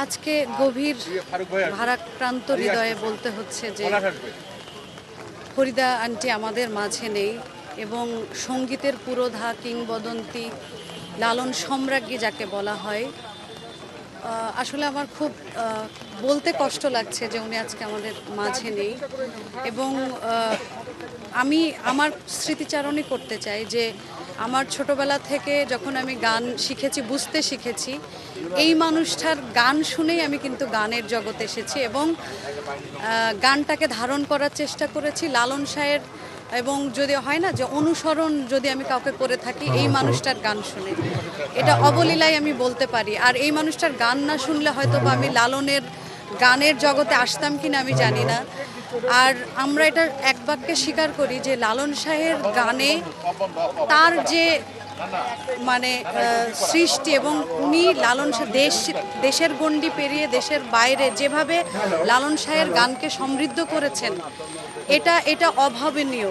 আজকে গভীর ভারাক্রান্ত হৃদয়ে বলতে হচ্ছে যে ফরিদা আন্টি আমাদের মাঝে নেই এবং সঙ্গীতের পুরোধা কিংবদন্তি লালন সম্রাজ্ঞী যাকে বলা হয়, আসলে আমার খুব বলতে কষ্ট লাগছে যে উনি আজকে আমাদের মাঝে নেই। এবং আমি আমার স্মৃতিচারণই করতে চাই যে আমার ছোটবেলা থেকে যখন আমি গান শিখেছি, বুঝতে শিখেছি, এই মানুষটার গান শুনেই আমি কিন্তু গানের জগতে এসেছি এবং গানটাকে ধারণ করার চেষ্টা করেছি লালন শাহের। এবং যদি হয় না যে অনুসরণ যদি আমি কাউকে করে থাকি এই মানুষটার গান শুনে, এটা অবলীলায় আমি বলতে পারি। আর এই মানুষটার গান না শুনলে হয়তো বা আমি লালনের গানের জগতে আসতাম কিনা আমি জানি না। আর আমরা এটা এক বাক্যে স্বীকার করি যে লালন শাহের গানে তার যে মানে সৃষ্টি, এবং উনি লালন শাহ দেশের গণ্ডি পেরিয়ে দেশের বাইরে যেভাবে লালন শাহের গানকে সমৃদ্ধ করেছেন, এটা অভাবনীয়।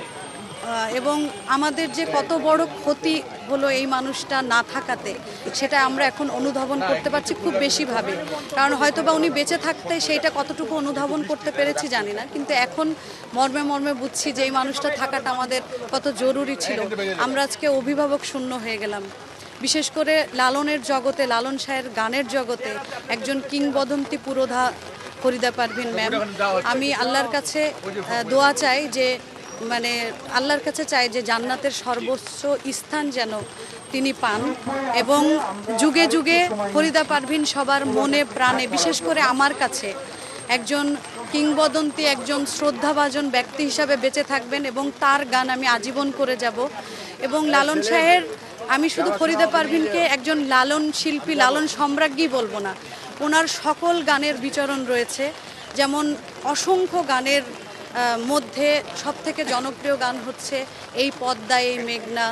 এবং আমাদের যে কত বড় ক্ষতি হলো এই মানুষটা না থাকাতে, সেটা আমরা এখন অনুধাবন করতে পারছি খুব বেশিভাবে। কারণ হয়তো বা উনি বেঁচে থাকতে সেইটা কতটুকু অনুধাবন করতে পেরেছি জানি না, কিন্তু এখন মর্মে মর্মে বুঝছি যে এই মানুষটা থাকাটা আমাদের কত জরুরি ছিল। আমরা আজকে অভিভাবক শূন্য হয়ে গেলাম। বিশেষ করে লালনের জগতে, লালন শাহের গানের জগতে একজন কিংবদন্তি পুরোধা ফরিদা পারভিন ম্যাম। আমি আল্লাহর কাছে দোয়া চাই যে আল্লাহর কাছে চাই যে জান্নাতের সর্বোচ্চ স্থান যেন তিনি পান এবং যুগে যুগে ফরিদা পারভিন সবার মনে প্রাণে, বিশেষ করে আমার কাছে একজন কিংবদন্তি, একজন শ্রদ্ধাভাজন ব্যক্তি হিসাবে বেঁচে থাকবেন এবং তার গান আমি আজীবন করে যাব। এবং লালন শাহের, আমি শুধু ফরিদা পারভিনকে একজন লালন শিল্পী, লালন সম্রাজ্ঞী বলবো না, ওনার সকল গানের বিচরণ রয়েছে। যেমন অসংখ্য গানের মধ্যে সবথেকে জনপ্রিয় গান হচ্ছে এই পদ্মা এই মেঘনা,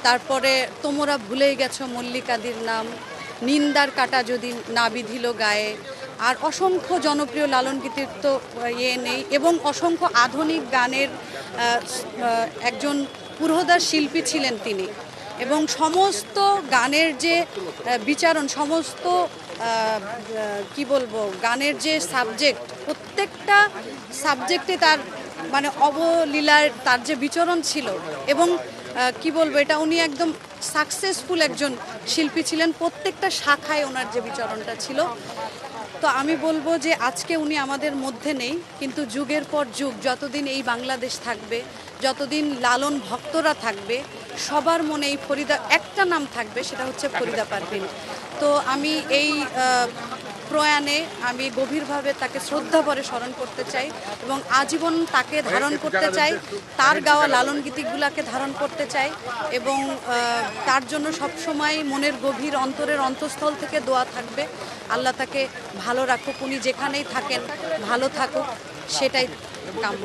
তারপরে তোমরা ভুলেই গেছো মল্লিকাদির নাম, নিন্দার কাটা যদি না বিধিল গায়ে, আর অসংখ্য জনপ্রিয় লালন গীতির তো নেই। এবং অসংখ্য আধুনিক গানের একজন পুরোধা শিল্পী ছিলেন তিনি। এবং সমস্ত গানের যে বিচারণ, সমস্ত কি বলবো, গানের যে সাবজেক্ট, প্রত্যেকটা সাবজেক্টে তার অবলীলার তার যে বিচরণ ছিল। এবং কি বলবো, এটা উনি একদম সাকসেসফুল একজন শিল্পী ছিলেন, প্রত্যেকটা শাখায় ওনার যে বিচরণটা ছিল। তো আমি বলবো যে আজকে উনি আমাদের মধ্যে নেই, কিন্তু যুগের পর যুগ যতদিন এই বাংলাদেশ থাকবে, যতদিন লালন ভক্তরা থাকবে, সবার মনে এই ফরিদা একটা নাম থাকবে, সেটা হচ্ছে ফরিদা পারভিন। তো আমি এই প্রয়াণে আমি গভীরভাবে তাকে শ্রদ্ধা ভরে স্মরণ করতে চাই এবং আজীবন তাকে ধারণ করতে চাই, তার গাওয়া লালন গীতিগুলোকে ধারণ করতে চাই এবং তার জন্য সবসময় মনের গভীর অন্তরের অন্তঃস্থল থেকে দোয়া থাকবে। আল্লাহ তাকে ভালো রাখুক, উনি যেখানেই থাকেন ভালো থাকুক, সেটাই কাম্য।